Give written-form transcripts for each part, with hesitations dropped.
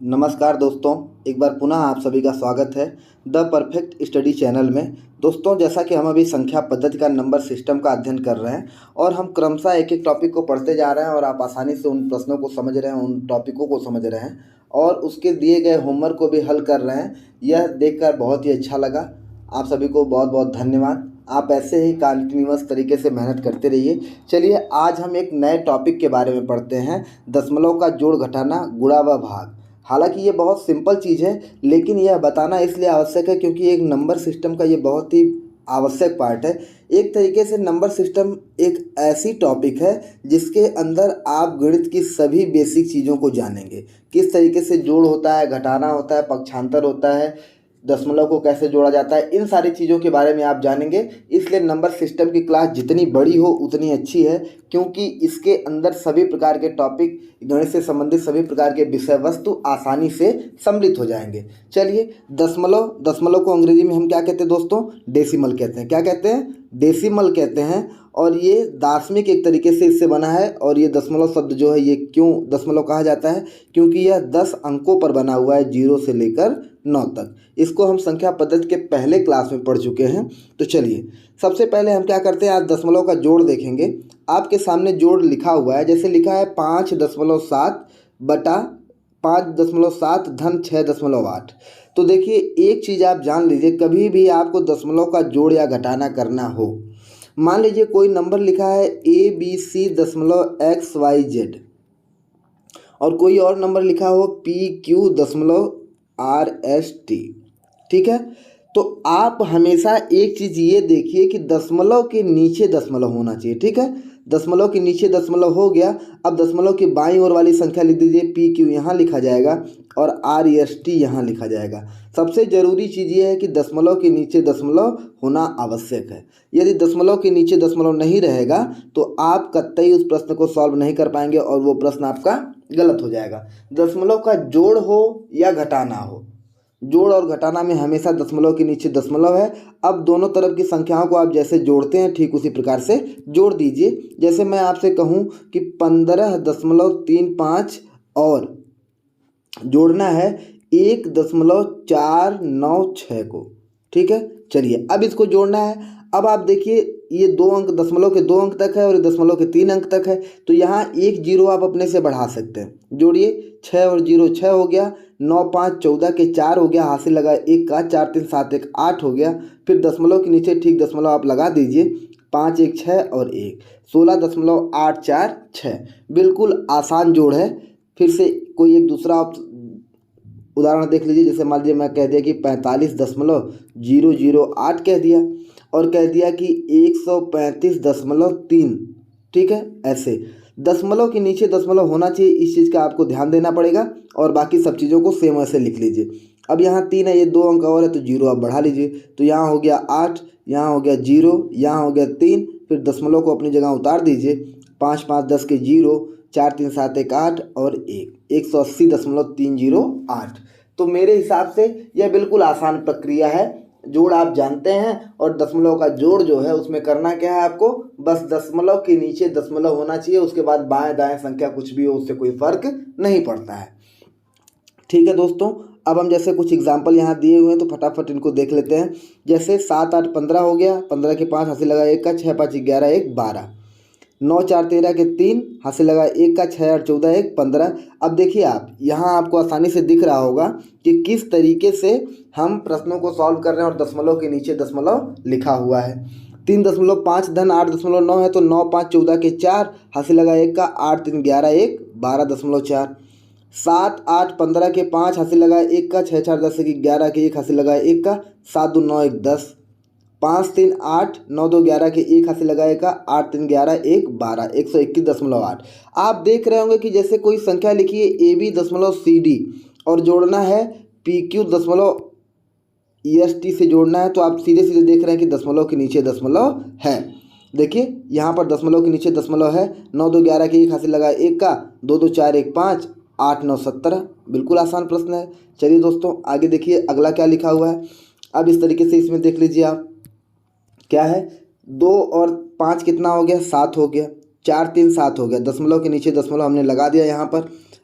नमस्कार दोस्तों, एक बार पुनः आप सभी का स्वागत है द परफेक्ट स्टडी चैनल में। दोस्तों, जैसा कि हम अभी संख्या पद्धति का नंबर सिस्टम का अध्ययन कर रहे हैं और हम क्रमशः एक एक टॉपिक को पढ़ते जा रहे हैं और आप आसानी से उन प्रश्नों को समझ रहे हैं, उन टॉपिकों को समझ रहे हैं और उसके दिए गए होमवर्क को भी हल कर रहे हैं। यह देखकर बहुत ही अच्छा लगा। आप सभी को बहुत बहुत धन्यवाद। आप ऐसे ही कंटिन्यूअस तरीके से मेहनत करते रहिए। चलिए, आज हम एक नए टॉपिक के बारे में पढ़ते हैं, दशमलव का जोड़ घटाना, गुणा व भाग। हालांकि ये बहुत सिंपल चीज़ है, लेकिन यह बताना इसलिए आवश्यक है क्योंकि एक नंबर सिस्टम का ये बहुत ही आवश्यक पार्ट है। एक तरीके से नंबर सिस्टम एक ऐसी टॉपिक है जिसके अंदर आप गणित की सभी बेसिक चीज़ों को जानेंगे। किस तरीके से जोड़ होता है, घटाना होता है, पक्षांतर होता है, दशमलव को कैसे जोड़ा जाता है, इन सारी चीज़ों के बारे में आप जानेंगे। इसलिए नंबर सिस्टम की क्लास जितनी बड़ी हो उतनी अच्छी है, क्योंकि इसके अंदर सभी प्रकार के टॉपिक, गणित से संबंधित सभी प्रकार के विषय वस्तु आसानी से सम्मिलित हो जाएंगे। चलिए, दशमलव को अंग्रेजी में हम क्या कहते हैं दोस्तों? डेसिमल कहते हैं। क्या कहते हैं? डेसिमल कहते हैं। और ये दार्शनिक एक तरीके से इससे बना है। और ये दशमलव शब्द जो है, ये क्यों दशमलव कहा जाता है? क्योंकि यह 10 अंकों पर बना हुआ है, 0 से लेकर 9 तक। इसको हम संख्या पद्धति के पहले क्लास में पढ़ चुके हैं। तो चलिए, सबसे पहले हम क्या करते हैं, आज दशमलव का जोड़ देखेंगे। आपके सामने जोड़ लिखा हुआ है, जैसे लिखा है 5.7 बटा 5.7 धन 6.8। तो देखिए, एक चीज़ आप जान लीजिए, कभी भी आपको दशमलव का जोड़ या घटाना करना हो, मान लीजिए कोई नंबर लिखा है ABC.XYZ और कोई और नंबर लिखा हो PQ.RST, ठीक है? तो आप हमेशा एक चीज़ ये देखिए कि दशमलव के नीचे दशमलव होना चाहिए, ठीक है? दशमलव के नीचे दशमलव हो गया। अब दशमलव की बाईं ओर वाली संख्या लिख दीजिए, PQ यहाँ लिखा जाएगा और RST यहाँ लिखा जाएगा। सबसे ज़रूरी चीज़ ये है कि दशमलव के नीचे दशमलव होना आवश्यक है। यदि दशमलव के नीचे दशमलव नहीं रहेगा तो आप कतई उस प्रश्न को सॉल्व नहीं कर पाएंगे और वो प्रश्न आपका गलत हो जाएगा। दशमलव का जोड़ हो या घटाना हो, जोड़ और घटाना में हमेशा दशमलव के नीचे दशमलव है। अब दोनों तरफ की संख्याओं को आप जैसे जोड़ते हैं, ठीक उसी प्रकार से जोड़ दीजिए। जैसे मैं आपसे कहूं कि 15.35 और जोड़ना है 1.496 को, ठीक है? चलिए, अब इसको जोड़ना है। अब आप देखिए, ये 2 अंक दशमलव के 2 अंक तक है और ये दशमलव के 3 अंक तक है, तो यहाँ एक जीरो आप अपने से बढ़ा सकते हैं। जोड़िए, 6 और 0 6 हो गया, 9 5 14 के 4 हो गया, हासिल लगा 1 का, 4 3 7 1 8 हो गया। फिर दशमलव के नीचे ठीक दशमलव आप लगा दीजिए, 5 1 6 और 1 16.846। बिल्कुल आसान जोड़ है। फिर से कोई एक दूसरा उदाहरण देख लीजिए। जैसे मान लीजिए मैं कह दिया कि 45.008 कह दिया और कह दिया कि 135.3, ठीक है? ऐसे दशमलव के नीचे दशमलव होना चाहिए, इस चीज़ का आपको ध्यान देना पड़ेगा। और बाकी सब चीज़ों को सेम ऐसे लिख लीजिए। अब यहाँ 3 है, ये 2 अंक और है, तो 0 आप बढ़ा लीजिए। तो यहाँ हो गया 8, यहाँ हो गया 0, यहाँ हो गया 3। फिर दशमलव को अपनी जगह उतार दीजिए, 5 5 10 के 0, 4 3 7 1 8 और 1 180.308। तो मेरे हिसाब से यह बिल्कुल आसान प्रक्रिया है। जोड़ आप जानते हैं और दशमलव का जोड़ जो है उसमें करना क्या है आपको? बस दशमलव के नीचे दशमलव होना चाहिए, उसके बाद बाएं दाएं संख्या कुछ भी हो उससे कोई फर्क नहीं पड़ता है, ठीक है दोस्तों? अब हम जैसे कुछ एग्जाम्पल यहाँ दिए हुए हैं तो फटाफट इनको देख लेते हैं। जैसे 7 8 15 हो गया, 15 के 5 हासिल लगा 1 का, 6 5 11 1 12, 9 4 13 के 3 हासिल लगा 1 का, 6 8 14 1 15। अब देखिए, आप यहाँ आपको आसानी से दिख रहा होगा कि किस तरीके से हम प्रश्नों को सॉल्व कर रहे हैं और दशमलव के नीचे दशमलव लिखा हुआ है। 3.5 धन 8.9 है, तो 9 5 14 के 4 हासिल लगा 1 का, 8 3 11 1 12.4, 7 8 15 के 5 हासिल लगा 1 का, 6 4 10 के 11 के 1 हासिल लगा 1 का, 7 2 9 1 10, 5 3 8 9 2 11 के 1 हासिल लगाएगा, 8 3 11 1 12 121.8। आप देख रहे होंगे कि जैसे कोई संख्या लिखी है AB.CD और जोड़ना है PQ.EST से जोड़ना है, तो आप सीधे सीधे देख रहे हैं कि दशमलव के नीचे दशमलव है। देखिए, यहाँ पर दशमलव के नीचे दशमलव है। 9 2 11 के 1 हासिल लगाए 1 का, 2 2 4 1 5 8 9 17। बिल्कुल आसान प्रश्न है। चलिए दोस्तों, आगे देखिए अगला क्या लिखा हुआ है। अब इस तरीके से इसमें देख लीजिए आप, क्या है? 2 और 5 कितना हो गया? 7 हो गया। 4 3 7 हो गया। दशमलव के नीचे दशमलव हमने लगा दिया यहाँ पर।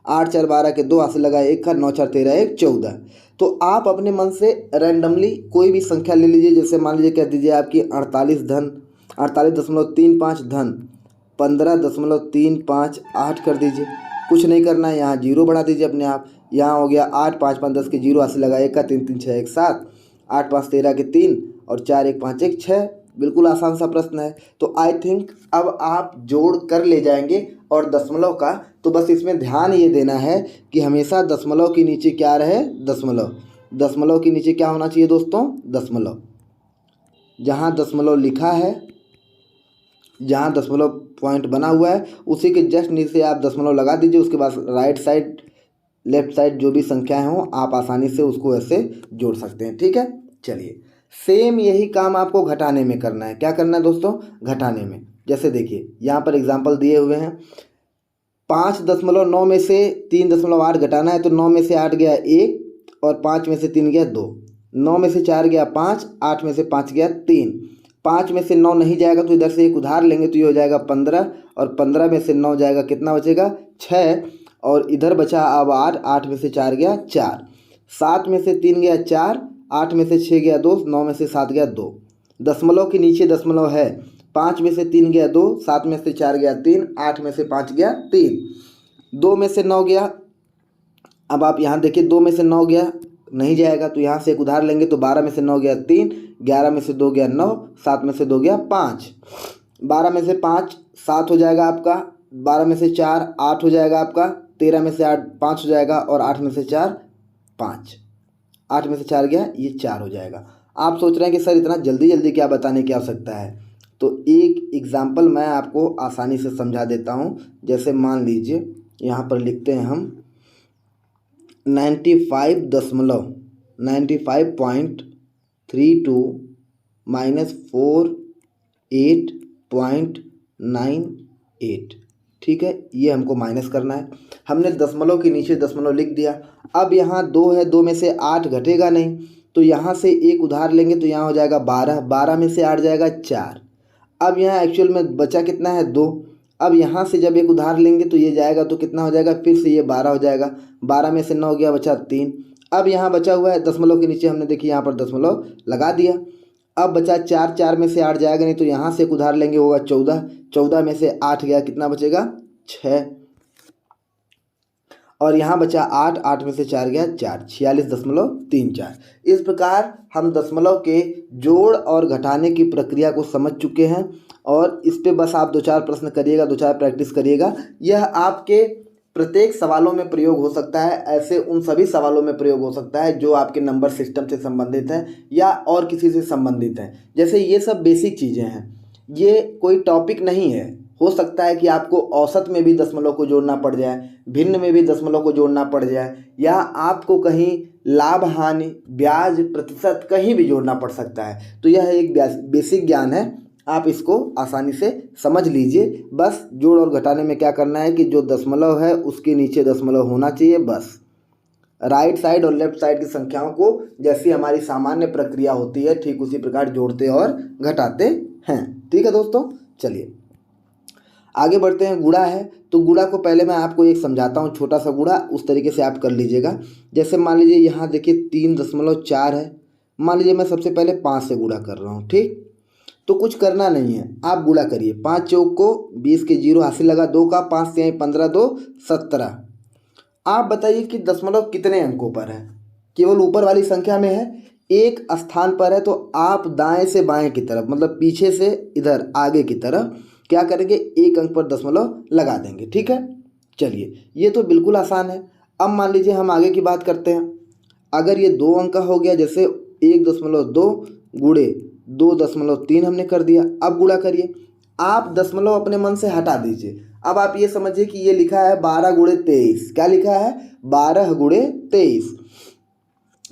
8 4 12 के 2 हासिल लगाए 1 का, 9 4 13 1 14। तो आप अपने मन से रैंडमली कोई भी संख्या ले लीजिए। जैसे मान लीजिए कह दीजिए आपकी 48.35 धन 15.358 कर दीजिए। कुछ नहीं करना है, यहाँ जीरो बढ़ा दीजिए अपने आप। यहाँ हो गया 8 5 5 10 के जीरो हासिल लगाए 1 का, 3 3 6 1 7, 8 5 13 के 3 और 4 1 5 1 6। बिल्कुल आसान सा प्रश्न है। तो आई थिंक अब आप जोड़ कर ले जाएंगे। और दशमलव का तो बस इसमें ध्यान ये देना है कि हमेशा दशमलव के नीचे क्या रहे, दशमलव। दशमलव के नीचे क्या होना चाहिए दोस्तों, दशमलव। जहाँ दशमलव लिखा है, जहाँ दशमलव पॉइंट बना हुआ है उसी के जस्ट नीचे आप दशमलव लगा दीजिए। उसके बाद राइट साइड लेफ्ट साइड जो भी संख्याएं हों आप आसानी से उसको ऐसे जोड़ सकते हैं। ठीक है, चलिए सेम यही काम आपको घटाने में करना है। क्या करना है दोस्तों, घटाने में। जैसे देखिए यहाँ पर एग्जाम्पल दिए हुए हैं, 5.9 में से 3.8 घटाना है। तो 9 में से 8 गया 1 और 5 में से 3 गया 2, 9 में से 4 गया 5, 8 में से 5 गया 3, 5 में से 9 नहीं जाएगा तो इधर से एक उधार लेंगे तो ये हो जाएगा 15, और 15 में से 9 जाएगा कितना बचेगा 6, और इधर बचा अब 8, 8 में से 4 गया 4, 7 में से 3 गया 4, 8 में से 6 गया 2, 9 में से 7 गया 2। दशमलव के नीचे दशमलव है, 5 में से 3 गया 2, 7 में से 4 गया 3, 8 में से 5 गया 3, 2 में से 9 गया। अब आप यहाँ देखिए 2 में से 9 गया नहीं जाएगा तो यहाँ से एक उधार लेंगे तो 12 में से 9 गया 3, 11 में से 2 गया 9, 7 में से 2 गया 5, 12 में से 5 7 हो जाएगा आपका, 12 में से 4 8 हो जाएगा आपका, 13 में से 8 5 हो जाएगा, और 8 में से 4 5, 8 में से 4 गया ये 4 हो जाएगा। आप सोच रहे हैं कि सर इतना जल्दी जल्दी क्या बताने की आवश्यकता है, तो एक एग्जाम्पल मैं आपको आसानी से समझा देता हूँ। जैसे मान लीजिए यहाँ पर लिखते हैं हम 95.32 माइनस 48.98। ठीक है, ये हमको माइनस करना है। हमने दशमलव के नीचे दशमलव लिख दिया। अब यहाँ 2 है, 2 में से 8 घटेगा नहीं तो यहाँ से एक उधार लेंगे तो यहाँ हो जाएगा 12, 12 में से 8 जाएगा 4। अब यहाँ एक्चुअल में बचा कितना है 2। अब यहाँ से जब एक उधार लेंगे तो ये जाएगा तो कितना हो जाएगा, फिर से ये 12 हो जाएगा, 12 में से 9 गया बचा 3। अब यहाँ बचा हुआ है दशमलव के नीचे हमने देखिए यहाँ पर दशमलव लगा दिया। अब बचा 4, 4 में से 8 जाएगा नहीं तो यहाँ से एक उधार लेंगे होगा 14, 14 में से 8 गया कितना बचेगा 6, और यहाँ बचा 8, 8 में से 4 गया 4, 46.34। इस प्रकार हम दशमलव के जोड़ और घटाने की प्रक्रिया को समझ चुके हैं। और इस पे बस आप 2-4 प्रश्न करिएगा, 2-4 प्रैक्टिस करिएगा। यह आपके प्रत्येक सवालों में प्रयोग हो सकता है, ऐसे उन सभी सवालों में प्रयोग हो सकता है जो आपके नंबर सिस्टम से संबंधित है या और किसी से संबंधित है। जैसे ये सब बेसिक चीज़ें हैं, ये कोई टॉपिक नहीं है। हो सकता है कि आपको औसत में भी दशमलव को जोड़ना पड़ जाए, भिन्न में भी दशमलव को जोड़ना पड़ जाए, या आपको कहीं लाभ हानि ब्याज प्रतिशत कहीं भी जोड़ना पड़ सकता है। तो यह एक बेसिक ज्ञान है, आप इसको आसानी से समझ लीजिए। बस जोड़ और घटाने में क्या करना है कि जो दशमलव है उसके नीचे दशमलव होना चाहिए। बस राइट साइड और लेफ्ट साइड की संख्याओं को जैसी हमारी सामान्य प्रक्रिया होती है ठीक उसी प्रकार जोड़ते और घटाते हैं। ठीक है दोस्तों, चलिए आगे बढ़ते हैं। गुणा है तो गुणा को पहले मैं आपको एक समझाता हूँ, छोटा सा गुणा, उस तरीके से आप कर लीजिएगा। जैसे मान लीजिए यहाँ देखिए 3.4 है, मान लीजिए मैं सबसे पहले 5 से गुणा कर रहा हूँ। ठीक, तो कुछ करना नहीं है, आप गुणा करिए। 5 चौक को 20 के जीरो हासिल लगा 2 का, 5 से 15 2 17। आप बताइए कि दशमलव कितने अंकों पर है, केवल ऊपर वाली संख्या में है, एक स्थान पर है। तो आप दाएं से बाएं की तरफ मतलब पीछे से इधर आगे की तरफ क्या करेंगे, एक अंक पर दशमलव लगा देंगे। ठीक है, चलिए ये तो बिल्कुल आसान है। अब मान लीजिए हम आगे की बात करते हैं। अगर ये 2 अंक का हो गया, जैसे 1.2 गुणे 2.3 हमने कर दिया। अब गुणा करिए, आप दशमलव अपने मन से हटा दीजिए। अब आप ये समझिए कि ये लिखा है 12 गुणे 23। क्या लिखा है, 12 गुणे 23।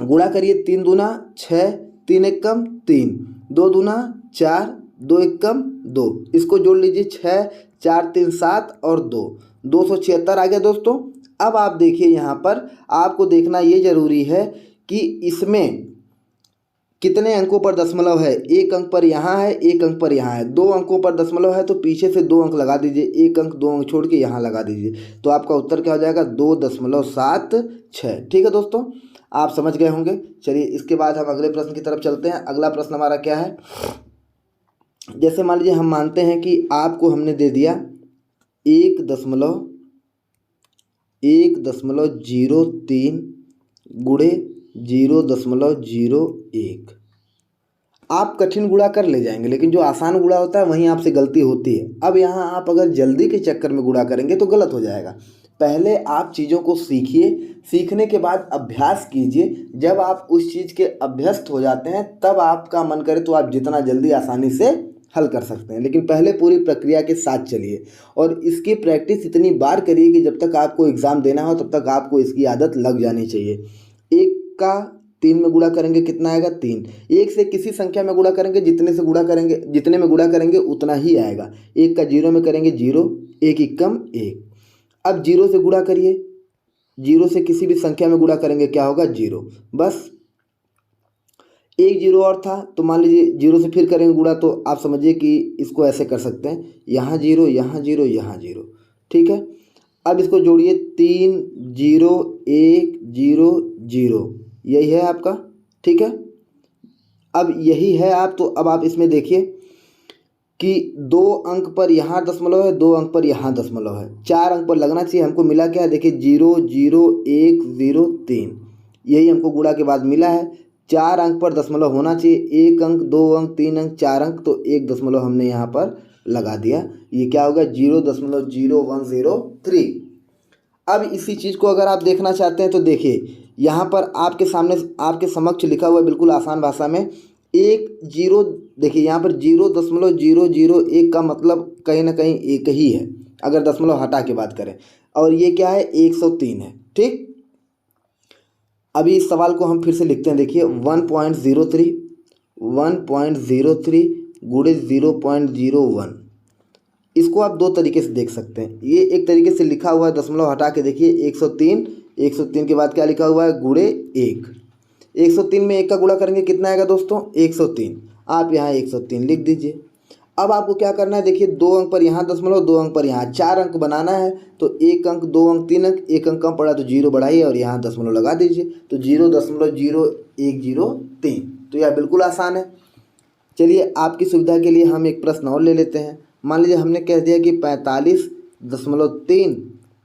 गुणा करिए, 3 दूना 6, 3 एकम 3, 2 दूना 4, 2 एकम 2। इसको जोड़ लीजिए, 6 4 3 7 और 2, 276 आ गया दोस्तों। अब आप देखिए यहाँ पर आपको देखना ये जरूरी है कि इसमें कितने अंकों पर दशमलव है? एक अंक पर यहाँ है, एक अंक पर यहाँ है। दो अंकों पर दशमलव है तो पीछे से दो अंक लगा दीजिए, एक अंक दो अंक छोड़ के यहाँ लगा दीजिए, तो आपका उत्तर क्या हो जाएगा? 2.76। ठीक है दोस्तों, आप समझ गए होंगे। चलिए इसके बाद हम अगले प्रश्न की तरफ चलते हैं। अगला प्रश्न हमारा क्या है? जैसे मान लीजिए हम मानते हैं कि आपको हमने दे दिया 1.03 गुणे 0.01। आप कठिन गुणा कर ले जाएंगे, लेकिन जो आसान गुणा होता है वहीं आपसे गलती होती है। अब यहाँ आप अगर जल्दी के चक्कर में गुणा करेंगे तो गलत हो जाएगा। पहले आप चीज़ों को सीखिए, सीखने के बाद अभ्यास कीजिए। जब आप उस चीज़ के अभ्यस्त हो जाते हैं तब आपका मन करे तो आप जितना जल्दी आसानी से हल कर सकते हैं, लेकिन पहले पूरी प्रक्रिया के साथ चलिए और इसकी प्रैक्टिस इतनी बार करिए कि जब तक आपको एग्ज़ाम देना हो तब तक आपको इसकी आदत लग जानी चाहिए। 1 का 3 में गुणा करेंगे कितना आएगा? 3। 1 से किसी संख्या में गुणा करेंगे, जितने में गुणा करेंगे उतना ही आएगा। 1 का 0 में करेंगे 0, 1 एकम 1। अब 0 से गुणा करिए, 0 से किसी भी संख्या में गुणा करेंगे क्या होगा? 0। बस एक 0 और था तो मान लीजिए 0 से फिर करेंगे गुणा, तो आप समझिए कि इसको ऐसे कर सकते हैं, यहाँ 0 यहाँ 0 यहाँ 0। ठीक है, अब इसको जोड़िए, 3 0 1 0 0, यही है आपका। ठीक है, अब यही है आप, तो अब आप इसमें देखिए कि 2 अंक पर यहाँ दशमलव है, 2 अंक पर यहाँ दशमलव है, 4 अंक पर लगना चाहिए। हमको मिला क्या है? देखिए 0 0 1 0 3, यही हमको गुणा के बाद मिला है। 4 अंक पर दशमलव होना चाहिए, 1 अंक 2 अंक 3 अंक 4 अंक, तो 1 दशमलव हमने यहाँ पर लगा दिया। ये क्या होगा? 0.0103। अब इसी चीज़ को अगर आप देखना चाहते हैं तो देखिए, यहाँ पर आपके सामने आपके समक्ष लिखा हुआ है बिल्कुल आसान भाषा में 1 0। देखिए यहाँ पर 0.001 का मतलब कहीं ना कहीं एक ही है अगर दशमलव हटा के बात करें, और ये क्या है? 103 है। ठीक, अभी इस सवाल को हम फिर से लिखते हैं। देखिए 1.03 गुणे 0.01, इसको आप दो तरीके से देख सकते हैं। ये एक तरीके से लिखा हुआ है, दशमलव हटा के देखिए 103 के बाद क्या लिखा हुआ है? गुणे 1। 103 में 1 का गुणा करेंगे कितना आएगा दोस्तों? 103। आप यहाँ 103 लिख दीजिए। अब आपको क्या करना है? देखिए 2 अंक पर यहाँ दशमलव, 2 अंक पर यहाँ, 4 अंक बनाना है तो 1 अंक 2 अंक 3 अंक, 1 अंक कम पड़ा तो 0 बढ़ाइए और यहाँ दशमलव लगा दीजिए, तो 0.0103। तो यह बिल्कुल आसान है। चलिए आपकी सुविधा के लिए हम एक प्रश्न और ले लेते हैं। मान लीजिए हमने कह दिया कि 45.3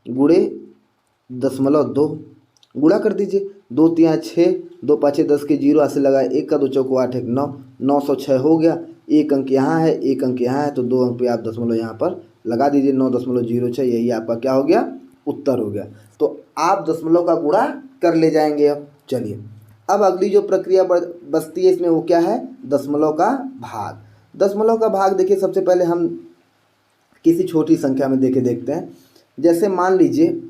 गुणे 0.2, गुणा कर दीजिए। 2 3 6, 2 5 10 के 0 ऐसे लगाए, 1 का 2 चौको 8 1 9, 906 हो गया। 1 अंक यहाँ है, 1 अंक यहाँ है, तो 2 अंक पे आप दशमलव यहाँ पर लगा दीजिए। 9.06, यही आपका क्या हो गया? उत्तर हो गया। तो आप दशमलव का गुणा कर ले जाएंगे। अब चलिए, अब अगली जो प्रक्रिया बचती है इसमें वो क्या है? दशमलव का भाग। दशमलव का भाग देखिए, सबसे पहले हम किसी छोटी संख्या में देखते हैं। जैसे मान लीजिए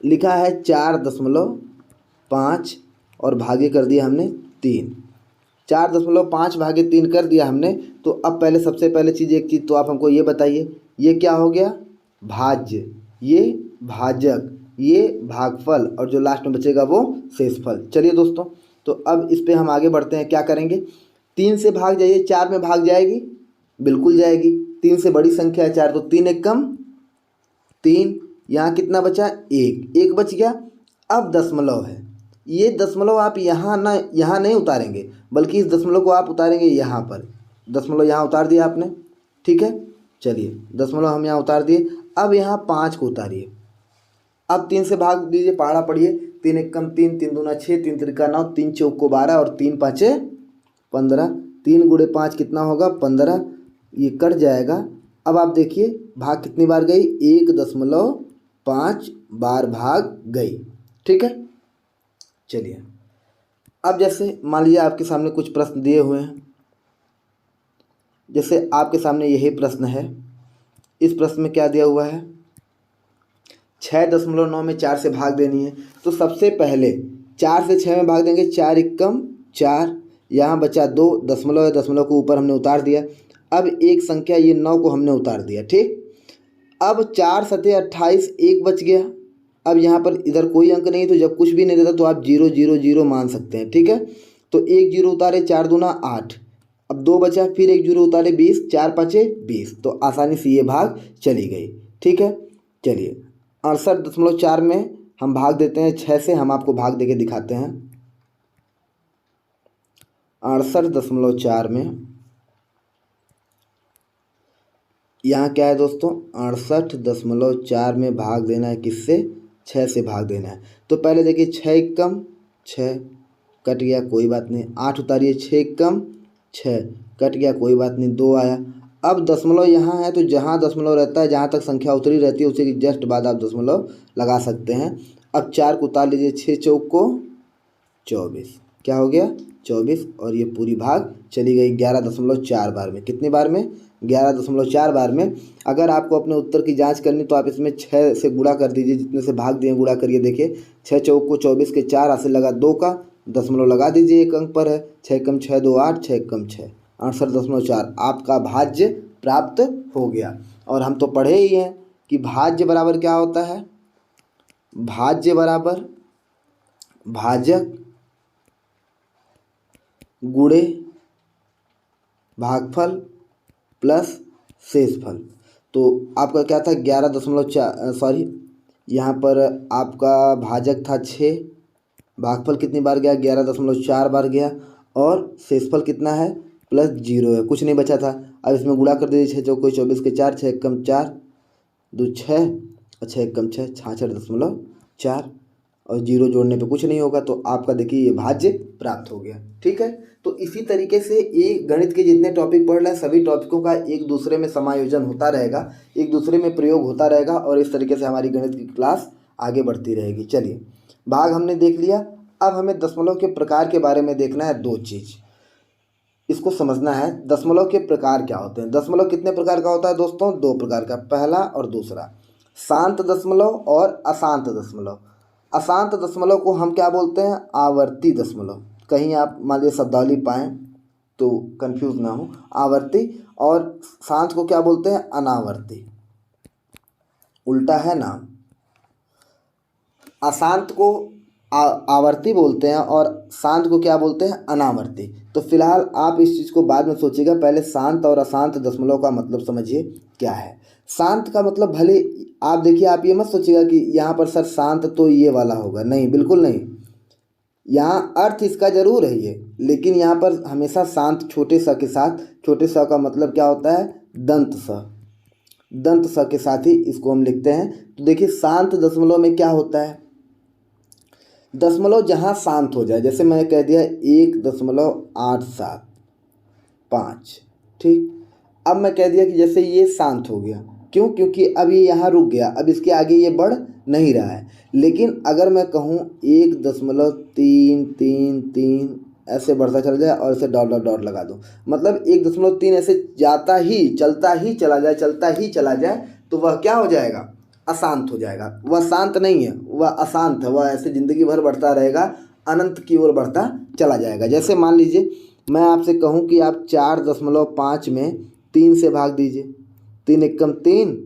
लिखा है 4.5 और भागे कर दिया हमने 3। 4.5 भागे 3 कर दिया हमने, तो अब पहले सबसे पहले एक चीज़ तो आप हमको ये बताइए, ये क्या हो गया? भाज्य, ये भाजक, ये भागफल, और जो लास्ट में बचेगा वो शेषफल। चलिए दोस्तों, तो अब इस पे हम आगे बढ़ते हैं। क्या करेंगे? 3 से भाग जाइए, 4 में भाग जाएगी, बिल्कुल जाएगी। 3 से बड़ी संख्या है 4, तो 3 एक कम 3, यहाँ कितना बचा? 1 बच गया। अब दशमलव है, ये दशमलव आप यहाँ नहीं उतारेंगे, बल्कि इस दशमलव को आप उतारेंगे यहाँ पर। दशमलव यहाँ उतार दिया आपने, ठीक है। चलिए दशमलव हम यहाँ उतार दिए। अब यहाँ 5 को उतारिए। अब 3 से भाग दीजिए, पहाड़ा पढ़िए। 3 एक कम 3, 3 दूना 6, 3 त्रिका 9, 3 चौको 12 और 3 पाँचे 15। 3 गुणे 5 कितना होगा? 15। ये कट जाएगा। अब आप देखिए भाग कितनी बार गई? 1.5 बार भाग गई, ठीक है। चलिए अब जैसे मान लीजिए आपके सामने कुछ प्रश्न दिए हुए हैं। जैसे आपके सामने यही प्रश्न है। इस प्रश्न में क्या दिया हुआ है? 6.9 में 4 से भाग देनी है। तो सबसे पहले 4 से 6 में भाग देंगे। 4 एकम 4, यहाँ बचा 2, दशमलव है, दशमलव को ऊपर हमने उतार दिया। अब एक संख्या ये 9 को हमने उतार दिया, ठीक। अब 4 सते 28, 1 बच गया। अब यहाँ पर इधर कोई अंक नहीं, तो जब कुछ भी नहीं रहता तो आप 0 0 0 मान सकते हैं, ठीक है। तो एक जीरो उतारे 4 दूना 8, अब 2 बचा, फिर एक जीरो उतारे 20, 4 पाँचे 20, तो आसानी से ये भाग चली गई। ठीक है, चलिए 68.4 में हम भाग देते हैं 6 से। हम आपको भाग देके दिखाते हैं। 68.4 में यहाँ क्या है दोस्तों, 68.4 में भाग देना है किससे, 6 से भाग देना है। तो पहले देखिए 6 एकम 6 कट गया, कोई बात नहीं। 8 उतारिए, 6 एकम 6 कट गया, कोई बात नहीं। 2 आया। अब दशमलव यहाँ है तो जहाँ दशमलव रहता है, जहाँ तक संख्या उतरी रहती है उसी के जस्ट बाद आप दशमलव लगा सकते हैं। अब 4 को उतार लीजिए, 6 चौक को 24, क्या हो गया 24, और ये पूरी भाग चली गई 11.4 बार में। कितनी बार में, 11.4 बार में। अगर आपको अपने उत्तर की जांच करनी तो आप इसमें 6 से गुणा कर दीजिए, जितने से भाग दिए गुणा करिए। देखिए 6 चौक को 24 के 4 हासिल लगा 2 का दशमलव लगा दीजिए, एक अंक पर है। 6 एकम 6 2 8, 6 एकम 6, 68.4 आपका भाज्य प्राप्त हो गया। और हम तो पढ़े ही हैं कि भाज्य बराबर क्या होता है, भाज्य बराबर भाजक गुणे भागफल प्लस शेषफल। तो आपका क्या था 11.4, सॉरी यहाँ पर आपका भाजक था 6, भागफल कितनी बार गया 11.4 बार गया, और शेषफल कितना है प्लस 0 है, कुछ नहीं बचा था। अब इसमें गुणा कर दीजिए, 6 चौको 24 के 4, 6 एकम 4 2 6 और 6 एकम 6, 66.4, और 0 जोड़ने पे कुछ नहीं होगा। तो आपका देखिए ये भाज्य प्राप्त हो गया। ठीक है, तो इसी तरीके से ये गणित के जितने टॉपिक पढ़ रहे हैं सभी टॉपिकों का एक दूसरे में समायोजन होता रहेगा, एक दूसरे में प्रयोग होता रहेगा, और इस तरीके से हमारी गणित की क्लास आगे बढ़ती रहेगी। चलिए भाग हमने देख लिया। अब हमें दशमलव के प्रकार के बारे में देखना है। 2 चीज़ इसको समझना है, दशमलव के प्रकार क्या होते हैं। दशमलव कितने प्रकार का होता है दोस्तों, 2 प्रकार का, पहला और दूसरा, शांत दशमलव और अशांत दशमलव। अशांत दशमलव को हम क्या बोलते हैं, आवर्ती दशमलव। कहीं आप मान लीजिए शब्दावली पाएँ तो कंफ्यूज ना हो, आवर्ती। और शांत को क्या बोलते हैं, अनावर्ती, उल्टा है नाम। अशांत को आवर्ती बोलते हैं और शांत को क्या बोलते हैं, अनावर्ती। तो फिलहाल आप इस चीज़ को बाद में सोचिएगा, पहले शांत और अशांत दशमलव का मतलब समझिए क्या है। शांत का मतलब, भले आप देखिए, आप ये मत सोचिएगा कि यहाँ पर सर शांत तो ये वाला होगा, नहीं, बिल्कुल नहीं। यहाँ अर्थ इसका जरूर है ये, लेकिन यहाँ पर हमेशा शांत छोटे स के साथ, छोटे स का मतलब क्या होता है, दंत स, दंत स के साथ ही इसको हम लिखते हैं। तो देखिए शांत दशमलव में क्या होता है, दशमलव जहाँ शांत हो जाए, जैसे मैंने कह दिया 1.875, ठीक। अब मैं कह दिया कि जैसे ये शांत हो गया, क्यों, क्योंकि अब ये यहाँ रुक गया, अब इसके आगे ये बढ़ नहीं रहा है। लेकिन अगर मैं कहूँ 1.333 ऐसे बढ़ता चला जाए और इसे डॉट डॉट डॉट लगा दूँ, मतलब 1.3 ऐसे जाता ही चलता ही चला जाए, चलता ही चला जाए, तो वह क्या हो जाएगा, अशांत हो जाएगा। वह शांत नहीं है, वह अशांत है, वह ऐसे ज़िंदगी भर बढ़ता रहेगा, अनंत की ओर बढ़ता चला जाएगा। जैसे मान लीजिए मैं आपसे कहूँ कि आप 4.5 में 3 से भाग दीजिए, 3 एकम 3,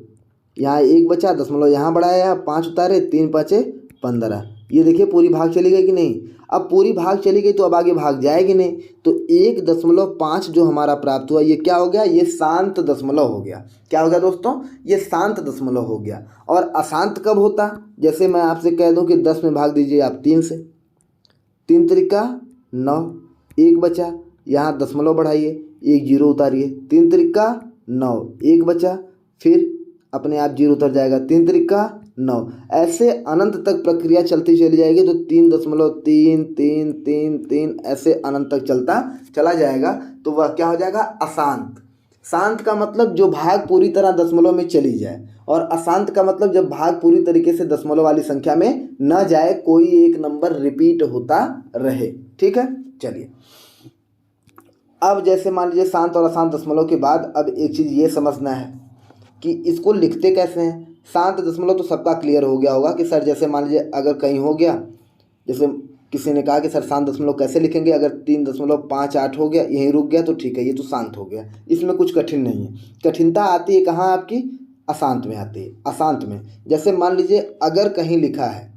यहाँ 1 बचा, दशमलव यहाँ बढ़ाया, 5 उतारे, 3 पाँचे 15। ये देखिए पूरी भाग चली गई कि नहीं। अब पूरी भाग चली गई तो अब आगे भाग जाएगी नहीं, तो 1.5 जो हमारा प्राप्त हुआ ये क्या हो गया, ये शांत दशमलव हो गया। क्या हो गया दोस्तों, ये शांत दशमलव हो गया। और अशांत कब होता, जैसे मैं आपसे कह दूं कि 10 में भाग दीजिए आप 3 से, 3 त्रिका 9, 1 बचा, यहाँ दशमलव बढ़ाइए, 1 जीरो उतारिए, 3 त्रिका 9, 1 बचा, फिर अपने आप जीरो उतर जाएगा, 3 त्रिका 9, ऐसे अनंत तक प्रक्रिया चलती चली जाएगी। तो 3.333 ऐसे अनंत तक चलता चला जाएगा, तो वह क्या हो जाएगा, अशांत। शांत का मतलब जो भाग पूरी तरह दशमलव में चली जाए, और अशांत का मतलब जब भाग पूरी तरीके से दशमलव वाली संख्या में न जाए, कोई एक नंबर रिपीट होता रहे। ठीक है, चलिए अब जैसे मान लीजिए शांत और अशांत दशमलव के बाद अब एक चीज़ ये समझना है कि इसको लिखते कैसे हैं। शांत दशमलव तो सबका क्लियर हो गया होगा कि सर जैसे मान लीजिए अगर कहीं हो गया, जैसे किसी ने कहा कि सर शांत दशमलव कैसे लिखेंगे, अगर 3.58 हो गया, यहीं रुक गया तो ठीक है, ये तो शांत हो गया, इसमें कुछ कठिन नहीं है। कठिनता आती है कहाँ आपकी, अशांत में आती है। अशांत में जैसे मान लीजिए अगर कहीं लिखा है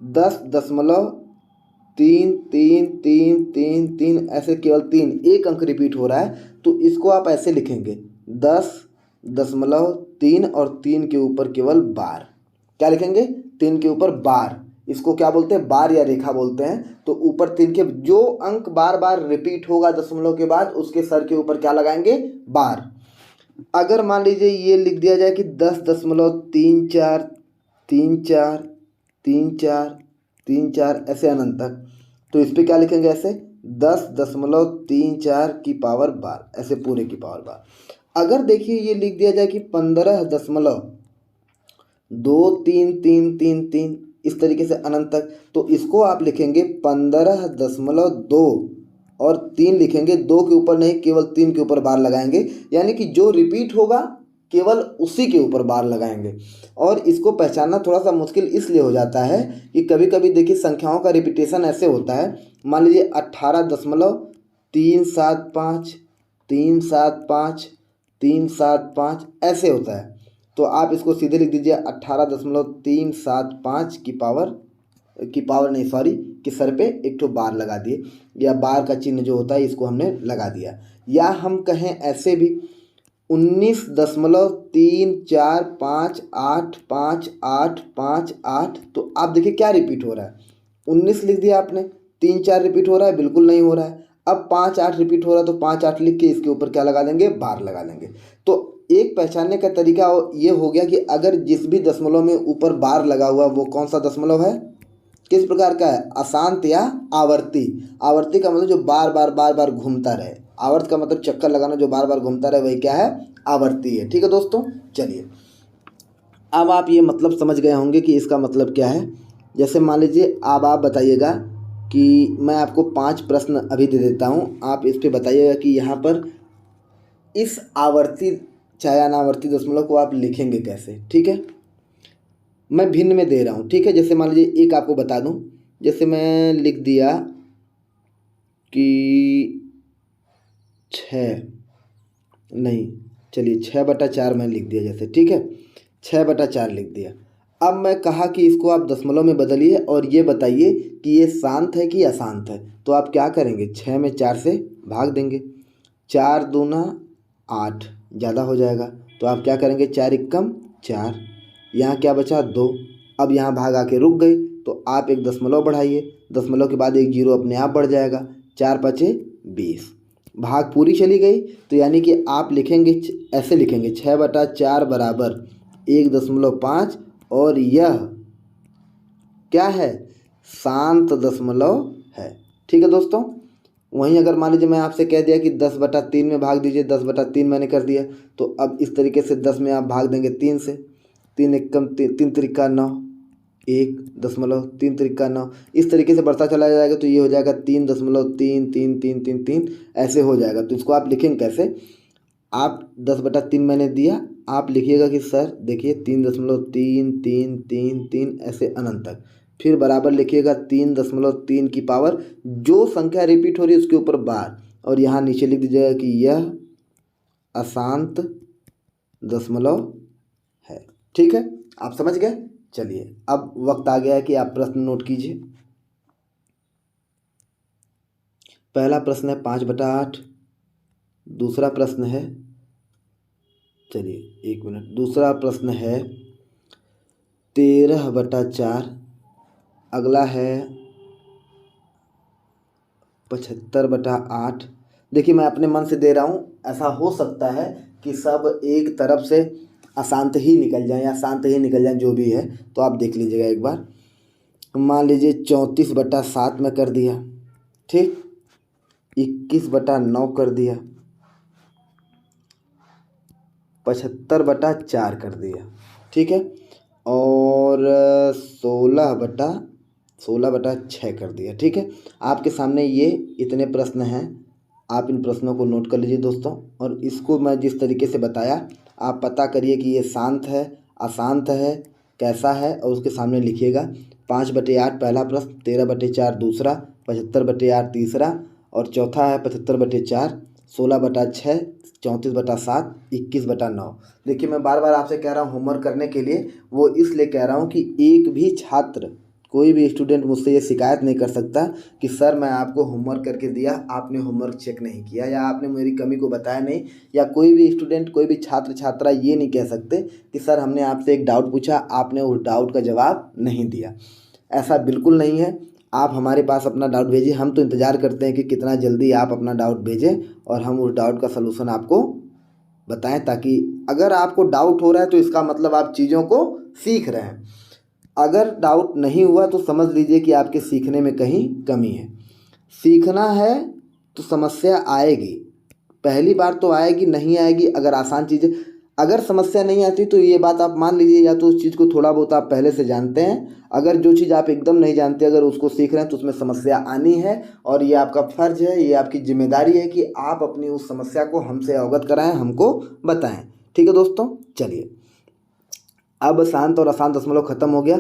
10.8 तीन तीन तीन तीन तीन, ऐसे केवल तीन, एक अंक रिपीट हो रहा है, तो इसको आप ऐसे लिखेंगे 10.3 और 3 के ऊपर केवल बार। क्या लिखेंगे? 3 के ऊपर बार। इसको क्या बोलते हैं? बार या रेखा बोलते हैं। तो ऊपर 3 के जो अंक बार बार रिपीट होगा दशमलव के बाद, उसके सर के ऊपर क्या लगाएंगे? बार। अगर मान लीजिए ये लिख दिया जाए कि 10.343434 ऐसे अनंत तक, तो इस पर क्या लिखेंगे? ऐसे 10.34 की पावर बार, ऐसे पूरे की पावर बार। अगर देखिए ये लिख दिया जाए कि 15.2333, इस तरीके से अनंत तक, तो इसको आप लिखेंगे 15.2 और 3 लिखेंगे, 2 के ऊपर नहीं, केवल 3 के ऊपर बार लगाएंगे, यानी कि जो रिपीट होगा केवल उसी के ऊपर बार लगाएंगे। और इसको पहचानना थोड़ा सा मुश्किल इसलिए हो जाता है कि कभी कभी देखिए संख्याओं का रिपीटेशन ऐसे होता है। मान लीजिए 18.375 375 375 ऐसे होता है, तो आप इसको सीधे लिख दीजिए 18.375 की पावर नहीं, सॉरी, कि सर पे एक ठो बार लगा दिए, या बार का चिन्ह जो होता है इसको हमने लगा दिया। या हम कहें ऐसे भी 19.34585858, तो आप देखिए क्या रिपीट हो रहा है? 19 लिख दिया आपने, 3 4 रिपीट हो रहा है? बिल्कुल नहीं हो रहा है। अब 5 8 रिपीट हो रहा है, तो 5 8 लिख के इसके ऊपर क्या लगा देंगे? बार लगा देंगे। तो एक पहचानने का तरीका ये हो गया कि अगर जिस भी दशमलव में ऊपर बार लगा हुआ वो कौन सा दशमलव है, किस प्रकार का है? अशांत या आवर्ती। आवर्ती का मतलब जो बार बार घूमता रहे, आवर्त का मतलब चक्कर लगाना, जो बार बार घूमता रहे वही क्या है? आवर्ती है। ठीक है दोस्तों, चलिए अब आप ये मतलब समझ गए होंगे कि इसका मतलब क्या है। जैसे मान लीजिए अब आप बताइएगा कि मैं आपको 5 प्रश्न अभी दे देता हूँ, आप इस पे बताइएगा कि यहाँ पर इस आवर्ती चाहे अनावर्ती दशमलव को आप लिखेंगे कैसे। ठीक है, मैं भिन्न में दे रहा हूँ। ठीक है, जैसे मान लीजिए एक आपको बता दूँ, जैसे मैं लिख दिया कि 6, नहीं चलिए 6/4 मैं लिख दिया जैसे। ठीक है, 6/4 लिख दिया। अब मैं कहा कि इसको आप दशमलव में बदलिए और ये बताइए कि ये शांत है कि अशांत है। तो आप क्या करेंगे? 6 में 4 से भाग देंगे, 4 दूना 8, ज़्यादा हो जाएगा, तो आप क्या करेंगे? 4 एकम 4, यहाँ क्या बचा? 2। अब यहाँ भाग आके रुक गई, तो आप एक दशमलव बढ़ाइए, दशमलव के बाद एक जीरो अपने आप बढ़ जाएगा, 4 5 20, भाग पूरी चली गई। तो यानी कि आप लिखेंगे ऐसे, लिखेंगे 6/4 बराबर 1.5, और यह क्या है? शांत दशमलव है। ठीक है दोस्तों, वहीं अगर मान लीजिए मैं आपसे कह दिया कि 10/3 में भाग दीजिए, 10/3 मैंने कर दिया, तो अब इस तरीके से 10 में आप भाग देंगे 3 से, 3 एकम 3 त्रिका 9, 1.3 त्रिका 9, इस तरीके से बढ़ता चला जाएगा, तो ये हो जाएगा 3.33333 ऐसे हो जाएगा। तो इसको आप लिखेंगे कैसे? आप 10/3 मैंने दिया, आप लिखिएगा कि सर देखिए 3.3333 ऐसे अनंत तक, फिर बराबर लिखिएगा 3.3 की पावर, जो संख्या रिपीट हो रही है उसके ऊपर बार, और यहाँ नीचे लिख दीजिएगा कि यह अशांत दशमलव है। ठीक है, आप समझ गए। चलिए अब वक्त आ गया है कि आप प्रश्न नोट कीजिए। पहला प्रश्न है 5/8। दूसरा प्रश्न है, चलिए 1 मिनट, दूसरा प्रश्न है 13/4। अगला है 75/8। देखिए मैं अपने मन से दे रहा हूँ, ऐसा हो सकता है कि सब एक तरफ से अशांत ही निकल जाए या शांत ही निकल जाए, जो भी है, तो आप देख लीजिएगा एक बार। मान लीजिए 34/7 में कर दिया, ठीक, 21/9 कर दिया, 75/4 कर दिया, ठीक है, और 16/6 कर दिया। ठीक है, आपके सामने ये इतने प्रश्न हैं, आप इन प्रश्नों को नोट कर लीजिए दोस्तों, और इसको मैं जिस तरीके से बताया आप पता करिए कि ये शांत है, अशांत है, कैसा है, और उसके सामने लिखिएगा। 5/8 पहला प्रश्न, 13/4 दूसरा, 75/8 तीसरा, और चौथा है 75/4, 16/6, 34/7, 21/9। देखिए मैं बार बार आपसे कह रहा हूँ होमवर्क करने के लिए, वो इसलिए कह रहा हूँ कि एक भी छात्र कोई भी स्टूडेंट मुझसे ये शिकायत नहीं कर सकता कि सर मैं आपको होमवर्क करके दिया, आपने होमवर्क चेक नहीं किया या आपने मेरी कमी को बताया नहीं, या कोई भी स्टूडेंट, कोई भी छात्र छात्रा ये नहीं कह सकते कि सर हमने आपसे एक डाउट पूछा, आपने उस डाउट का जवाब नहीं दिया। ऐसा बिल्कुल नहीं है। आप हमारे पास अपना डाउट भेजिए, हम तो इंतज़ार करते हैं कि कितना जल्दी आप अपना डाउट भेजें और हम उस डाउट का सलूशन आपको बताएं, ताकि अगर आपको डाउट हो रहा है तो इसका मतलब आप चीज़ों को सीख रहे हैं। अगर डाउट नहीं हुआ तो समझ लीजिए कि आपके सीखने में कहीं कमी है। सीखना है तो समस्या आएगी, पहली बार तो आएगी, नहीं आएगी। अगर आसान चीज़ें, अगर समस्या नहीं आती तो ये बात आप मान लीजिए या तो उस चीज़ को थोड़ा बहुत आप पहले से जानते हैं। अगर जो चीज़ आप एकदम नहीं जानते अगर उसको सीख रहे हैं तो उसमें समस्या आनी है, और ये आपका फ़र्ज़ है, ये आपकी जिम्मेदारी है कि आप अपनी उस समस्या को हमसे अवगत कराएं, हमको बताएं। ठीक है दोस्तों, चलिए अब शांत और अशांत दशमलव खत्म हो गया।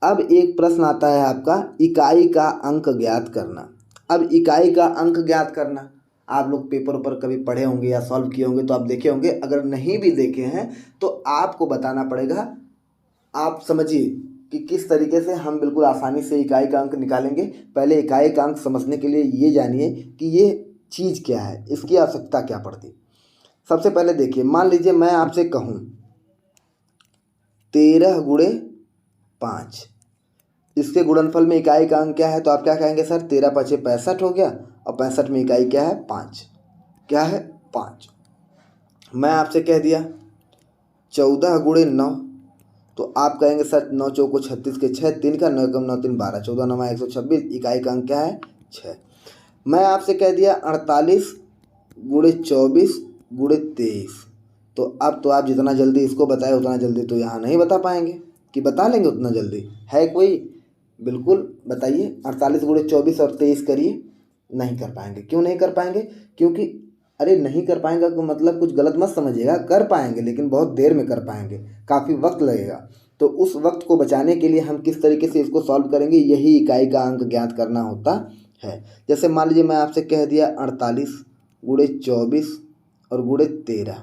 अब एक प्रश्न आता है आपका, इकाई का अंक ज्ञात करना। अब इकाई का अंक ज्ञात करना, आप लोग पेपर ऊपर कभी पढ़े होंगे या सॉल्व किए होंगे तो आप देखे होंगे। अगर नहीं भी देखे हैं तो आपको बताना पड़ेगा। आप समझिए कि किस तरीके से हम बिल्कुल आसानी से इकाई का अंक निकालेंगे। पहले इकाई का अंक समझने के लिए ये जानिए कि ये चीज़ क्या है, इसकी आवश्यकता क्या पड़ती। सबसे पहले देखिए, मान लीजिए मैं आपसे कहूँ 13 गुणे 5, इसके गुणनफल में इकाई का अंक क्या है, तो आप क्या कहेंगे सर 13 पचे 65 हो गया, और 65 में इकाई क्या है 5, क्या है 5। मैं आपसे कह दिया 14 गुणे 9, तो आप कहेंगे सर 9 चौको 36 के 6, 3 का 9 कम 9 3 12, 14 9 126, इकाई का अंक क्या है 6। मैं आपसे कह दिया 48 गुणे 24 गुणे 23, तो अब तो आप जितना जल्दी इसको बताए उतना जल्दी तो यहाँ नहीं बता पाएंगे, कि बता लेंगे उतना जल्दी है कोई? बिल्कुल बताइए, 48 गुणे 24 और 23 करिए। नहीं कर पाएंगे। क्यों नहीं कर पाएंगे? क्योंकि अरे नहीं कर पाएंगे तो मतलब कुछ गलत मत समझिएगा, कर पाएंगे लेकिन बहुत देर में कर पाएंगे, काफ़ी वक्त लगेगा। तो उस वक्त को बचाने के लिए हम किस तरीके से इसको सॉल्व करेंगे, यही इकाई का अंक ज्ञात करना होता है। जैसे मान लीजिए मैं आपसे कह दिया 48 गुणे 24 और गुणे 13।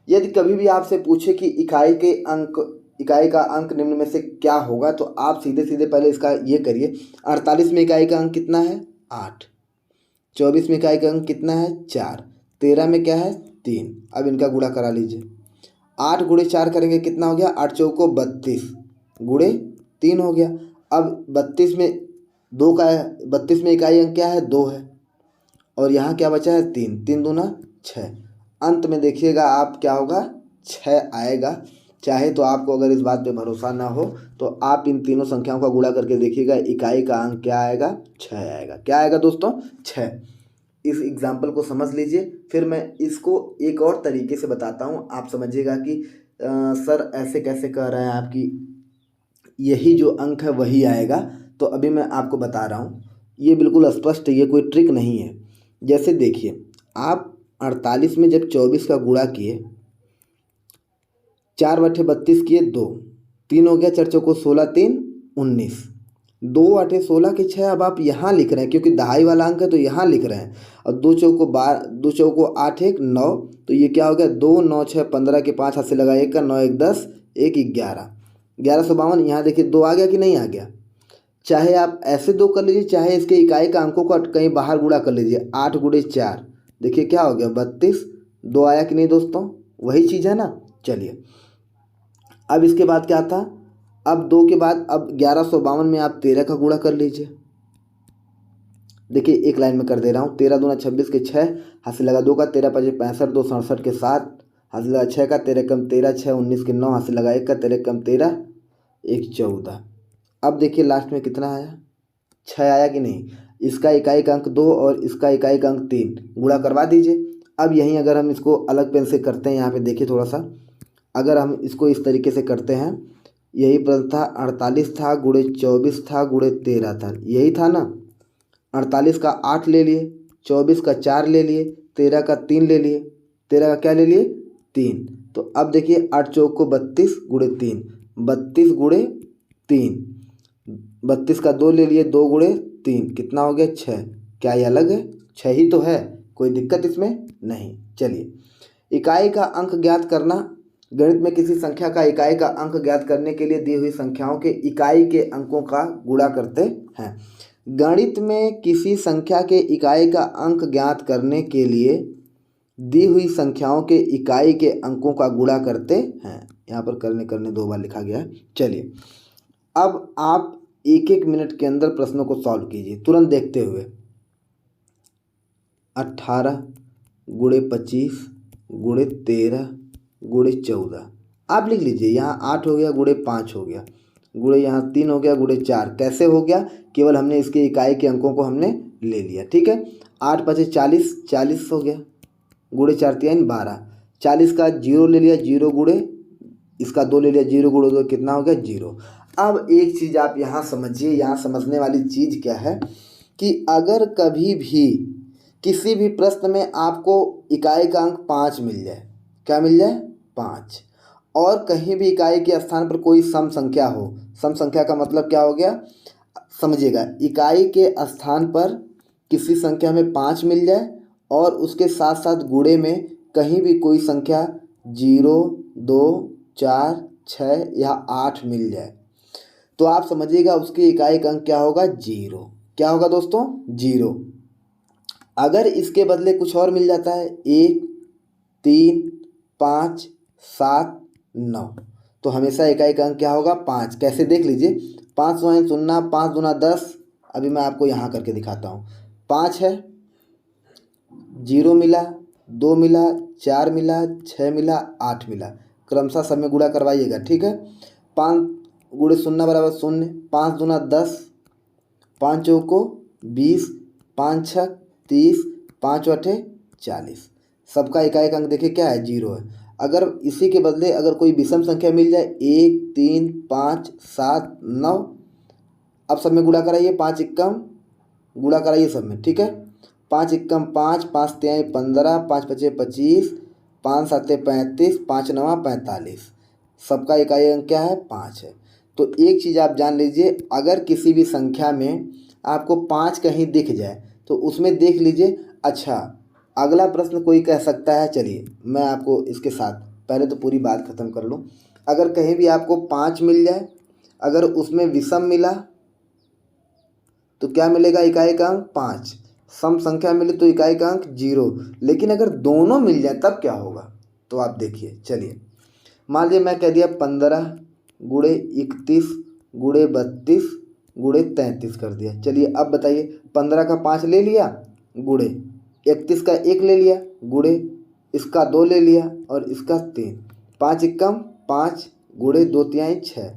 यदि कभी भी आपसे पूछे कि इकाई का अंक निम्न में से क्या होगा, तो आप सीधे सीधे पहले इसका ये करिए। 48 में इकाई का अंक कितना है 8, 24 में इकाई का अंक कितना है 4, 13 में क्या है 3। अब इनका गुणा करा लीजिए। 8 गुणे 4 करेंगे कितना हो गया, 8 चौको 32 गुणे 3 हो गया। अब 32 में 2 का 32 में इकाई अंक क्या है 2 है, और यहाँ क्या बचा है 3, 3 दूना 6। अंत में देखिएगा आप क्या होगा 6 आएगा। चाहे तो आपको अगर इस बात पे भरोसा ना हो तो आप इन तीनों संख्याओं का गुणा करके देखिएगा, इकाई का अंक क्या आएगा 6 आएगा। क्या आएगा दोस्तों 6। इस एग्जाम्पल को समझ लीजिए, फिर मैं इसको एक और तरीके से बताता हूँ, आप समझिएगा कि सर ऐसे कैसे कह रहे हैं आपकी यही जो अंक है वही आएगा। तो अभी मैं आपको बता रहा हूँ, ये बिल्कुल स्पष्ट है, ये कोई ट्रिक नहीं है। जैसे देखिए, आप 48 में जब 24 का गुणा किए, 4 बटे 32 किए 2, 3 हो गया, 4 चौको 16, 3 19, 2 8 16 के 6। अब आप यहाँ लिख रहे हैं क्योंकि दहाई वाला अंक है तो यहाँ लिख रहे हैं, और 2 चौको 12, 2 चौको 8 1 9, तो ये क्या हो गया 2 9 6 15 के 5 हाथ से लगा 1 का 9 1 10 1 11, 1152। यहाँ देखिए 2 आ गया कि नहीं आ गया। चाहे आप ऐसे 2 कर लीजिए, चाहे इसके इकाई का अंकों का कहीं बाहर गुणा कर लीजिए। 8 गुणे 4 देखिए क्या हो गया 32, 2 आया कि नहीं दोस्तों, वही चीज़ है ना। चलिए अब इसके बाद क्या था, अब 2 के बाद अब 1152 में आप 13 का गुणा कर लीजिए। देखिए एक लाइन में कर दे रहा हूँ, 13 दूना 26 के 6 हाथ से लगा 2 का, 13 पचे 65, 2 67 के 7 हाथ से लगा 6 का, 13 कम 13 6 19 के 9 हाथ से लगा 1 का, 13 कम 13 1 14। अब देखिए लास्ट में कितना आया 6 आया कि नहीं। इसका इकाई का अंक 2 और इसका इकाई का अंक 3, गुणा करवा दीजिए। अब यहीं अगर हम इसको अलग पेन से करते हैं, यहाँ पे देखिए थोड़ा सा, अगर हम इसको इस तरीके से करते हैं, यही प्रश्न था 48 था गुणे 24 था गुणे 13 था, यही था ना। 48 का 8 ले लिए, 24 का 4 ले लिए, 13 का 3 ले लिए, 13 का क्या ले लिए 3। तो अब देखिए 8 चौक को 32 गुणे 3, 32 गुणे 3, 32 का 2 ले लिए, 2 गुणे 3 कितना हो गया 6। क्या ये अलग है? 6 ही तो है, कोई दिक्कत इसमें नहीं। चलिए इकाई का अंक ज्ञात करना, गणित में किसी संख्या का इकाई का अंक ज्ञात करने के लिए दी हुई संख्याओं के इकाई के अंकों का गुणा करते हैं। गणित में किसी संख्या के इकाई का अंक ज्ञात करने के लिए दी हुई संख्याओं के इकाई के अंकों का गुणा करते हैं। यहाँ पर करने 2 बार लिखा गया है। चलिए अब आप 1-1 मिनट के अंदर प्रश्नों को सॉल्व कीजिए तुरंत देखते हुए। 18 गुणे 25 गुणे 13 गुणे 14 आप लिख लीजिए। यहाँ 8 हो गया, गुणे 5 हो गया, गुणे यहाँ 3 हो गया, गुणे 4। कैसे हो गया? केवल हमने इसके इकाई के अंकों को हमने ले लिया। ठीक है, 8 5 40, 40 हो गया, गुणे 4 3 12। 40 का 0 ले लिया, 0 गुणे इसका 2 ले लिया, 0 गुणे 2 कितना हो गया? 0। अब एक चीज़ आप यहाँ समझिए, यहाँ समझने वाली चीज़ क्या है कि अगर कभी भी किसी भी प्रश्न में आपको इकाई का अंक 5 मिल जाए, क्या मिल जाए? 5, और कहीं भी इकाई के स्थान पर कोई सम संख्या हो, सम संख्या का मतलब क्या हो गया समझिएगा, इकाई के स्थान पर किसी संख्या में 5 मिल जाए और उसके साथ साथ गुणे में कहीं भी कोई संख्या 0 2 4 6 या 8 मिल जाए तो आप समझिएगा उसकी इकाई का अंक क्या होगा? 0। क्या होगा दोस्तों? 0। अगर इसके बदले कुछ और मिल जाता है 1 3 5 7 9 तो हमेशा इकाई का अंक क्या होगा? 5। कैसे देख लीजिए, 5 9 0, 5 दूना 10। अभी मैं आपको यहाँ करके दिखाता हूँ। 5 है, 0 मिला, 2 मिला, 4 मिला, 6 मिला, 8 मिला, क्रमशः सब में गुणा करवाइएगा। ठीक है, 5 गुणे 0 बराबर 0, 5 दूना 10, 5 चौको 20, 5 6 30, 5 8 40। सबका इकाई का अंक देखिए क्या है? 0 है। अगर इसी के बदले अगर कोई विषम संख्या मिल जाए 1 3 5 7 9, अब सब में गुणा कराइए, 5 एकम गुणा कराइए सब में। ठीक है, 5 एकम 5, 5 तिहाई 15, 5 पचे 25, 5 साते 35, 5 नवा 45। सबका इकाई अंक क्या है? 5 है। तो एक चीज़ आप जान लीजिए, अगर किसी भी संख्या में आपको 5 कहीं दिख जाए तो उसमें देख लीजिए। अच्छा, अगला प्रश्न कोई कह सकता है, चलिए मैं आपको इसके साथ पहले तो पूरी बात ख़त्म कर लूँ। अगर कहीं भी आपको 5 मिल जाए, अगर उसमें विषम मिला तो क्या मिलेगा? इकाई का अंक 5। सम संख्या मिले तो इकाई का अंक 0। लेकिन अगर दोनों मिल जाए तब क्या होगा? तो आप देखिए। चलिए मान लीजिए मैं कह दिया 15 गुणे 31 गुणे 32 गुणे 33 कर दिया। चलिए अब बताइए, 15 का 5 ले लिया, गुणे 31 का 1 ले लिया, गुणे इसका 2 ले लिया और इसका 3, 5 एकम 5 गुणे 2 तिहाई 6,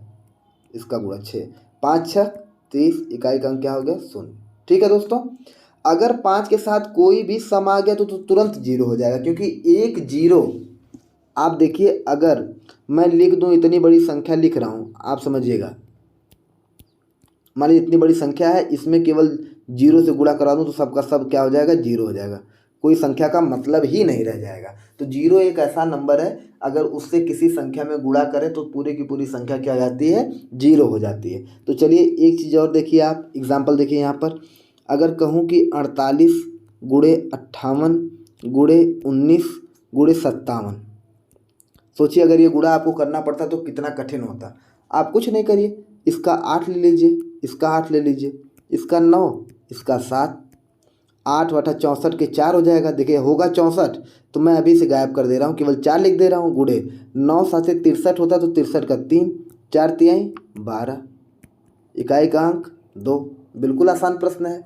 इसका गुणा 6, 5 6 30, इकाई का अंक क्या हो गया? 0। ठीक है दोस्तों, अगर 5 के साथ कोई भी सम आ गया तो तुरंत 0 हो जाएगा, क्योंकि एक 0, आप देखिए अगर मैं लिख दूं, इतनी बड़ी संख्या लिख रहा हूं, आप समझिएगा, मान लीजिए इतनी बड़ी संख्या है, इसमें केवल 0 से गुणा करा दूं तो सबका सब क्या हो जाएगा? 0 हो जाएगा। कोई संख्या का मतलब ही नहीं रह जाएगा। तो 0 एक ऐसा नंबर है, अगर उससे किसी संख्या में गुणा करें तो पूरी की पूरी संख्या क्या हो जाती है? 0 हो जाती है। तो चलिए एक चीज़ और देखिए, आप एग्जाम्पल देखिए यहाँ पर। अगर कहूँ कि 48 गुणे 58 गुणे 19 गुणे 57, सोचिए अगर ये गुणा आपको करना पड़ता तो कितना कठिन होता। आप कुछ नहीं करिए, इसका 8 ले लीजिए, इसका 8 ले लीजिए, इसका 9, इसका 7, 8 8 64 के 4 हो जाएगा। देखिए होगा 64, तो मैं अभी से गायब कर दे रहा हूँ, केवल 4 लिख दे रहा हूँ। गुणे 9 7 63 होता तो 63 का 3, 4 तिहाई 12, इकाई का अंक 2। बिल्कुल आसान प्रश्न है।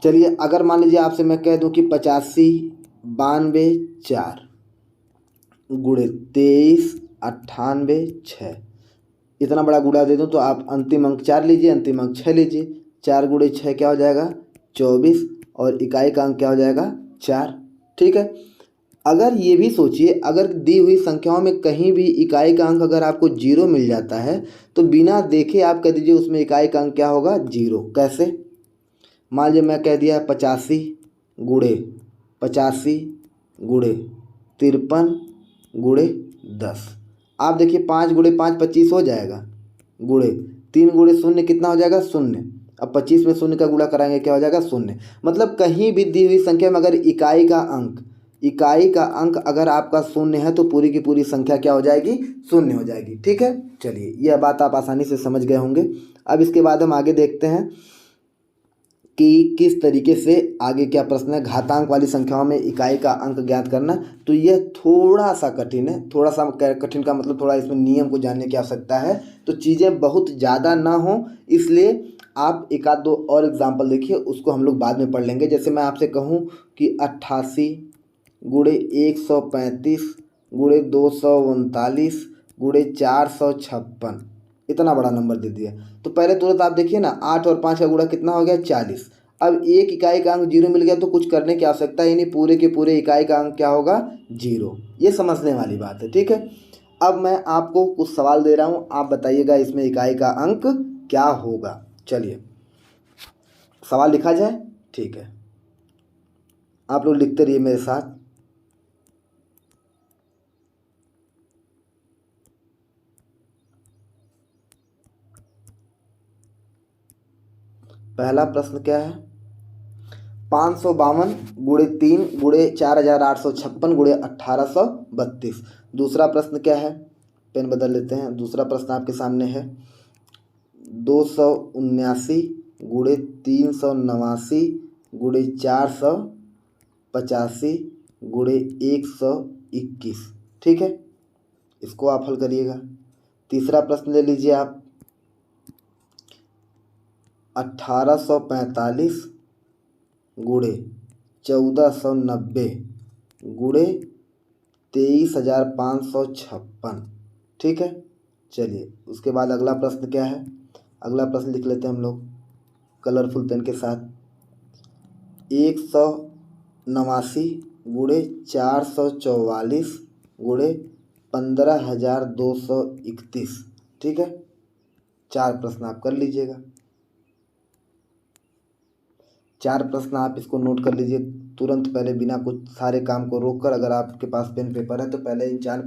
चलिए अगर मान लीजिए आपसे मैं कह दूं कि 85 92 4 गुणे 23 98 6, इतना बड़ा गुणा दे दूं तो आप अंतिम अंक 4 लीजिए, अंतिम अंक 6 लीजिए। 4 गुणे 6 क्या हो जाएगा? 24, और इकाई का अंक क्या हो जाएगा? 4। ठीक है, अगर ये भी सोचिए, अगर दी हुई संख्याओं में कहीं भी इकाई का अंक अगर आपको 0 मिल जाता है तो बिना देखे आप कह दीजिए उसमें इकाई का अंक क्या होगा? 0। कैसे? मान लीजिए मैं कह दिया 85 गुणे 85 गुणे 53 गुणे 10। आप देखिए 5 गुणे 5 25 हो जाएगा, गुणे 3 गुणे 0 कितना हो जाएगा? 0। अब 25 में 0 का गुणा कराएंगे, क्या हो जाएगा? 0। मतलब कहीं भी दी हुई संख्या में अगर इकाई का अंक इकाई का अंक अगर आपका शून्य है तो पूरी की पूरी संख्या क्या हो जाएगी, शून्य हो जाएगी। ठीक है, चलिए यह बात आप आसानी से समझ गए होंगे। अब इसके बाद हम आगे देखते हैं कि किस तरीके से आगे क्या प्रश्न है। घातांक वाली संख्याओं में इकाई का अंक ज्ञात करना, तो यह थोड़ा सा कठिन है। थोड़ा सा कठिन का मतलब थोड़ा इसमें नियम को जानने की आवश्यकता है, तो चीज़ें बहुत ज़्यादा ना हो, इसलिए आप एक आध दो और एग्जाम्पल देखिए, उसको हम लोग बाद में पढ़ लेंगे। जैसे मैं आपसे कहूँ कि 88 गुणे 135 गुणे 239 गुणे 456, इतना बड़ा नंबर दे दिया। तो पहले तुरंत आप देखिए ना, 8 और 5 का गुणा कितना हो गया, 40। अब एक इकाई का अंक जीरो मिल गया तो कुछ करने की आवश्यकता ही नहीं, पूरे के पूरे इकाई का अंक क्या होगा, जीरो। ये समझने वाली बात है। ठीक है, अब मैं आपको कुछ सवाल दे रहा हूँ, आप बताइएगा इसमें इकाई का अंक क्या होगा। चलिए सवाल लिखा जाए। ठीक है, आप लोग लिखते रहिए मेरे साथ। पहला प्रश्न क्या है, 552 गुणे 3 गुणे 4856 गुणे 1832। दूसरा प्रश्न क्या है, पेन बदल लेते हैं। दूसरा प्रश्न आपके सामने है 279 गुणे 389 गुणे 485 गुणे 121। ठीक है, इसको आप हल करिएगा। तीसरा प्रश्न ले लीजिए आप, 1845 गुणे 1490 गुणे 23,556। ठीक है, चलिए उसके बाद अगला प्रश्न क्या है, अगला प्रश्न लिख लेते हैं हम लोग कलरफुल पेन के साथ। 189 गुणे 444 गुणे 15,231। ठीक है, 4 प्रश्न आप कर लीजिएगा। 4 प्रश्न आप इसको नोट कर लीजिए तुरंत, पहले बिना कुछ सारे काम को रोक कर। अगर आपके पास पेन पेपर है तो पहले इन 4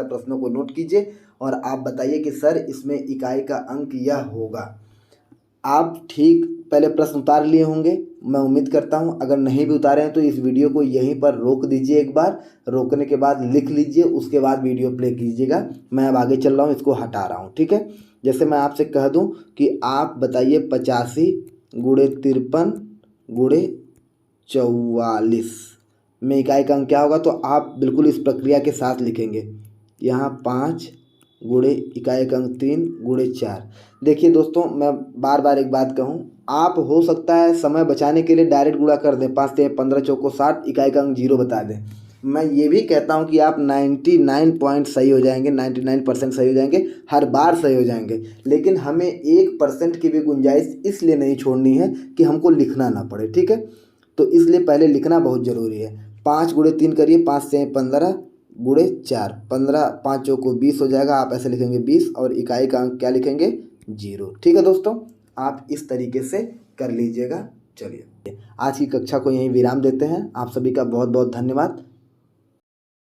प्रश्नों को नोट कीजिए और आप बताइए कि सर इसमें इकाई का अंक यह होगा। आप ठीक पहले प्रश्न उतार लिए होंगे, मैं उम्मीद करता हूं। अगर नहीं भी उतारे हैं तो इस वीडियो को यहीं पर रोक दीजिए, एक बार रोकने के बाद लिख लीजिए, उसके बाद वीडियो प्ले कीजिएगा। मैं अब आगे चल रहा हूं, इसको हटा रहा हूं। ठीक है, जैसे मैं आपसे कह दूं कि आप बताइए 85 गुणे 53 गुणे 44 में इकाई का अंक क्या होगा, तो आप बिल्कुल इस प्रक्रिया के साथ लिखेंगे। यहाँ 5 गुणे इकाई का अंक 3 गुणे 4। देखिए दोस्तों, मैं बार बार एक बात कहूँ, आप हो सकता है समय बचाने के लिए डायरेक्ट गुणा कर दें, 5 से 15 चौको 60, इकाई का अंक 0 बता दें। मैं ये भी कहता हूँ कि आप 99 पॉइंट सही हो जाएंगे, 99% सही हो जाएंगे, हर बार सही हो जाएंगे। लेकिन हमें 1% की भी गुंजाइश इसलिए नहीं छोड़नी है कि हमको लिखना ना पड़े। ठीक है, तो इसलिए पहले लिखना बहुत ज़रूरी है। 5 गुणे 3 करिए, 5 से 15 गुणे 4, 15, 5 चौको 20 हो जाएगा। आप ऐसे लिखेंगे 20 और इकाई का अंक क्या लिखेंगे, 0। ठीक है दोस्तों, आप इस तरीके से कर लीजिएगा। चलिए आज की कक्षा को यहीं विराम देते हैं। आप सभी का बहुत बहुत धन्यवाद।